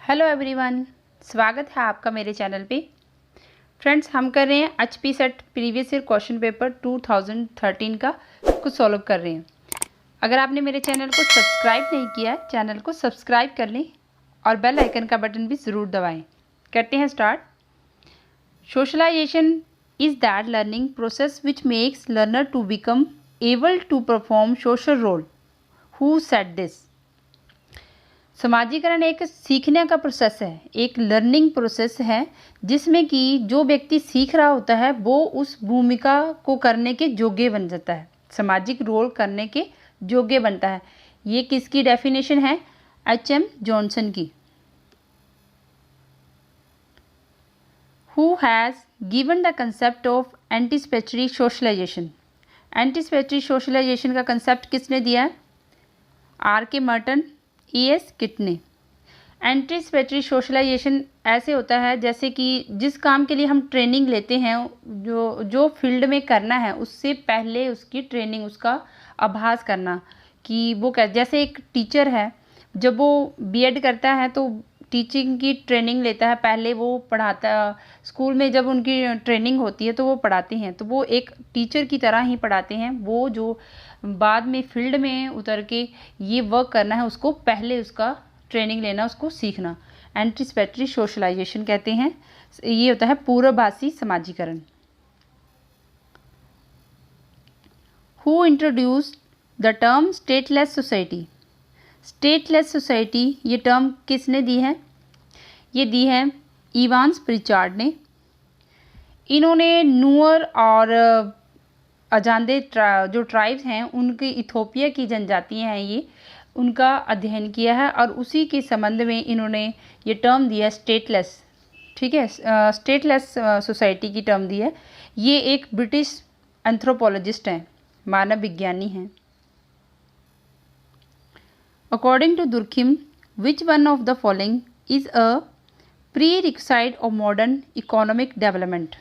Hello everyone, स्वागत है आपका मेरे चैनल पे। फ्रेंड्स, हम कर रहे हैं HP set previous year question paper 2013 का कुछ सॉल्व कर रहे हैं। अगर आपने मेरे चैनल को सब्सक्राइब नहीं किया है, चैनल को सब्सक्राइब कर लें और बेल आइकन का बटन भी ज़रूर दबाएं। करते हैं start. Socialisation is that learning process which makes learner to become able to perform social role. Who said this? समाजीकरण एक सीखने का प्रोसेस है, एक लर्निंग प्रोसेस है जिसमें कि जो व्यक्ति सीख रहा होता है वो उस भूमिका को करने के योग्य बन जाता है, सामाजिक रोल करने के योग्य बनता है। ये किसकी डेफिनेशन है? एच.एम. जॉनसन की। Who has given the concept of anticipatory socialization? Anticipatory socialization का कंसेप्ट किसने दिया है? आर.के. Merton, E.S. किटने। एंटीसिपेटरी सोशलाइजेशन ऐसे होता है जैसे कि जिस काम के लिए हम ट्रेनिंग लेते हैं, जो फील्ड में करना है उससे पहले उसकी ट्रेनिंग, उसका आभास करना कि वो जैसे एक टीचर है, जब वो बीएड करता है तो टीचिंग की ट्रेनिंग लेता है, पहले वो पढ़ाता, स्कूल में जब उनकी ट्रेनिंग होती है तो वो पढ़ाते हैं, तो वो एक टीचर की तरह ही पढ़ाते हैं। वो जो बाद में फील्ड में उतर के ये वर्क करना है उसको पहले उसका ट्रेनिंग लेना, उसको सीखना एंटीसिपेटरी सोशलाइजेशन कहते हैं। ये होता है पूर्वभाषी समाजीकरण। Who introduced the term stateless society? Stateless society ये टर्म किसने दी है? ये दी है इवांस प्रिचार्ड ने। इन्होंने नूअर और अजांदे जो ट्राइब्स हैं, उनकी इथोपिया की जनजातियां हैं, ये उनका अध्ययन किया है और उसी के संबंध में इन्होंने ये टर्म दिया स्टेटलेस। ठीक है, स्टेटलेस सोसाइटी की टर्म दी है। ये एक ब्रिटिश एंथ्रोपोलॉजिस्ट हैं, मानव विज्ञानी हैं। According to Durkheim, which one of the following is a prerequisite of modern economic development?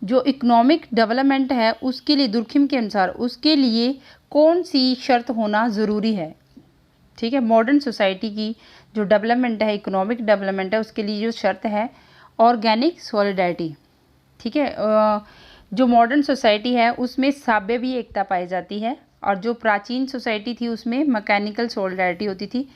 जो इकोनॉमिक डेवलपमेंट है उसके लिए दुर्खिम के अनुसार उसके लिए कौन सी शर्त होना ज़रूरी है? ठीक है, मॉडर्न सोसाइटी की जो डेवलपमेंट है, इकोनॉमिक डेवलपमेंट है, उसके लिए जो शर्त है ऑर्गेनिक सॉलिडारिटी। ठीक है, जो मॉडर्न सोसाइटी है उसमें साब्यवी एकता पाई जाती है और जो प्राचीन सोसाइटी थी उसमें मैकेनिकल सॉलिडारिटी होती थी।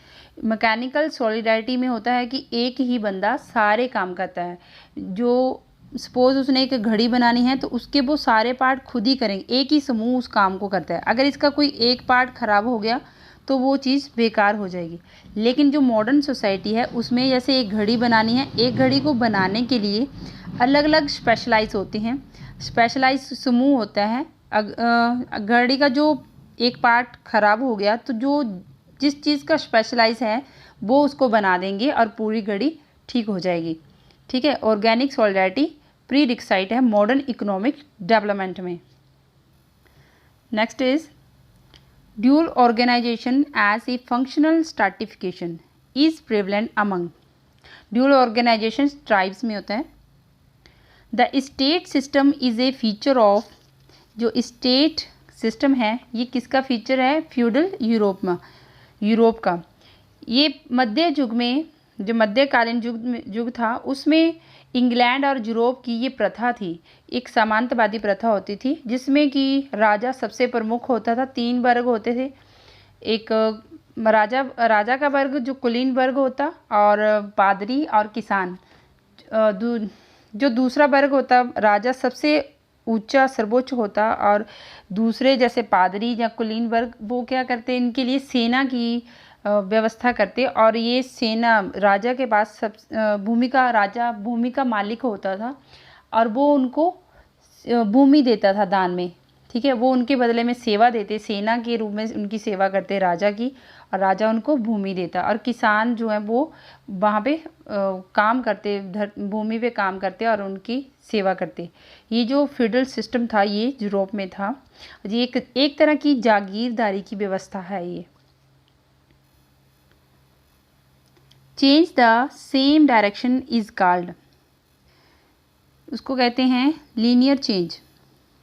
मैकेनिकल सॉलिडारिटी में होता है कि एक ही बंदा सारे काम करता है। जो सपोज़ उसने एक घड़ी बनानी है तो उसके वो सारे पार्ट खुद ही करेंगे, एक ही समूह उस काम को करता है। अगर इसका कोई एक पार्ट ख़राब हो गया तो वो चीज़ बेकार हो जाएगी। लेकिन जो मॉडर्न सोसाइटी है उसमें जैसे एक घड़ी बनानी है, एक घड़ी को बनाने के लिए अलग अलग स्पेशलाइज होते हैं, स्पेशलाइज समूह होता है। घड़ी का जो एक पार्ट ख़राब हो गया तो जो जिस चीज़ का स्पेशलाइज है वो उसको बना देंगे और पूरी घड़ी ठीक हो जाएगी। ठीक है, ऑर्गेनिक सॉलिडारिटी प्री रिक्विसाइट है मॉडर्न इकोनॉमिक डेवलपमेंट में। Next is dual organisation as a functional stratification is prevalent among. Dual organisation tribes में होता है। The state system is a feature of. जो स्टेट सिस्टम है ये किसका फीचर है? फ्यूडल यूरोप का। ये मध्य युग में, जो मध्यकालीन युग था उसमें इंग्लैंड और यूरोप की ये प्रथा थी, एक सामंतवादी प्रथा होती थी जिसमें कि राजा सबसे प्रमुख होता था। 3 वर्ग होते थे, एक राजा का वर्ग जो कुलीन वर्ग होता, और पादरी और किसान। जो दूसरा वर्ग होता, राजा सबसे ऊंचा सर्वोच्च होता और दूसरे जैसे पादरी या कुलीन वर्ग वो क्या करते, इनके लिए सेना की व्यवस्था करते। और ये सेना, राजा के पास सब राजा भूमि का मालिक होता था और वो उनको भूमि देता था दान में। ठीक है, वो उनके बदले में सेवा देते, सेना के रूप में उनकी सेवा करते राजा की, और राजा उनको भूमि देता। और किसान जो है वो वहाँ पे काम करते, भूमि पे काम करते और उनकी सेवा करते। ये जो फ्यूडल सिस्टम था ये यूरोप में था। ये एक तरह की जागीरदारी की व्यवस्था है ये। Change the same direction is called. उसको कहते हैं लीनियर चेंज।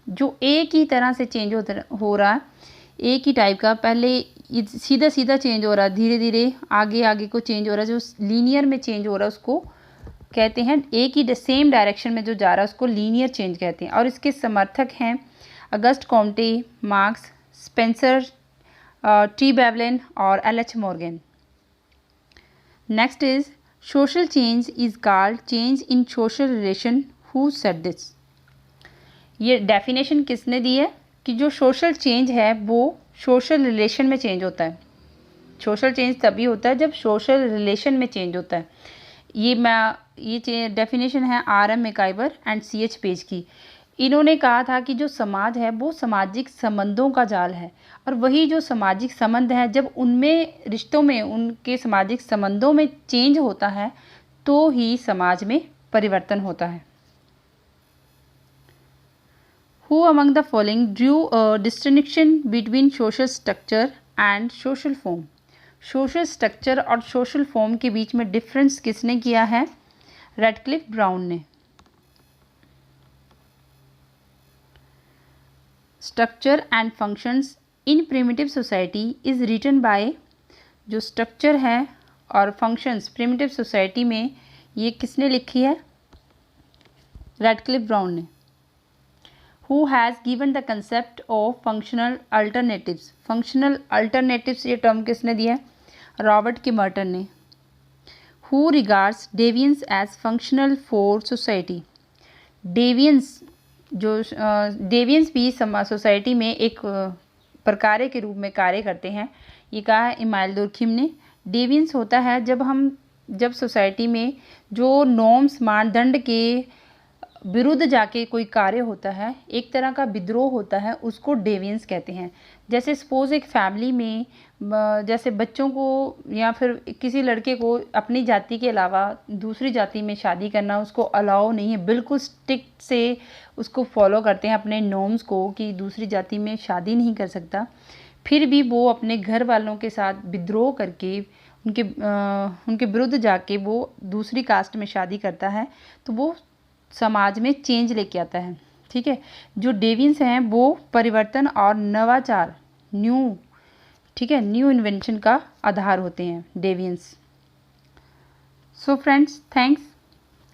जो एक ही तरह से चेंज हो रहा है, एक ही टाइप का, पहले सीधा सीधा चेंज हो रहा है, धीरे धीरे आगे आगे को चेंज हो रहा है, जो लीनियर में चेंज हो रहा है उसको कहते हैं, एक ही सेम डायरेक्शन में जो जा रहा है उसको लीनियर चेंज कहते हैं। और इसके समर्थक हैं August Comte, Marx, Spencer, T Veblen और L H. Morgan. Next is social change is called change in social relation, who said this. ये डेफिनेशन किसने दी है कि जो सोशल चेंज है वो सोशल रिलेशन में चेंज होता है। सोशल चेंज तभी होता है जब सोशल रिलेशन में चेंज होता है। ये डेफिनेशन है R.M. MacIver and C.H. Page की। इन्होंने कहा था कि जो समाज है वो सामाजिक संबंधों का जाल है, और वही जो सामाजिक संबंध है जब उनमें रिश्तों में उनके सामाजिक संबंधों में चेंज होता है तो ही समाज में परिवर्तन होता है। Who among the following drew a distinction between social structure and social form? Social structure और सोशल फॉर्म के बीच में डिफरेंस किसने किया है? रेडक्लिफ ब्राउन ने। Structure and functions in primitive society is written by, जो स्ट्रक्चर है और फंक्शंस प्रिमिटिव सोसाइटी में ये किसने लिखी है? रेडक्लिफ ब्राउन ने। Who has given the concept of functional alternatives? Functional alternatives ये टर्म किसने दिया है? रॉबर्ट के मर्टन ने। Who regards deviance as functional for society? Deviance deviance भी सोसाइटी में एक प्रकार के रूप में कार्य करते हैं, ये कहा है इमाइल दुर्खिम ने। डेवियंस होता है जब सोसाइटी में जो नॉर्म्स मानदंड के विरुद्ध जाके कोई कार्य होता है, एक तरह का विद्रोह होता है, उसको डेवियंस कहते हैं। जैसे सपोज एक फैमिली में जैसे बच्चों को या फिर किसी लड़के को अपनी जाति के अलावा दूसरी जाति में शादी करना उसको अलाउ नहीं है, बिल्कुल स्ट्रिक्ट से उसको फॉलो करते हैं अपने नॉर्म्स को कि दूसरी जाति में शादी नहीं कर सकता, फिर भी वो अपने घर वालों के साथ विद्रोह करके उनके विरुद्ध जाके वो दूसरी कास्ट में शादी करता है, तो वो समाज में चेंज लेके आता है। ठीक है, जो डेवियंस हैं वो परिवर्तन और नवाचार, न्यू इन्वेंशन का आधार होते हैं deviance. So friends, thanks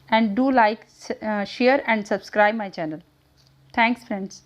and do like, share and subscribe my channel. Thanks friends.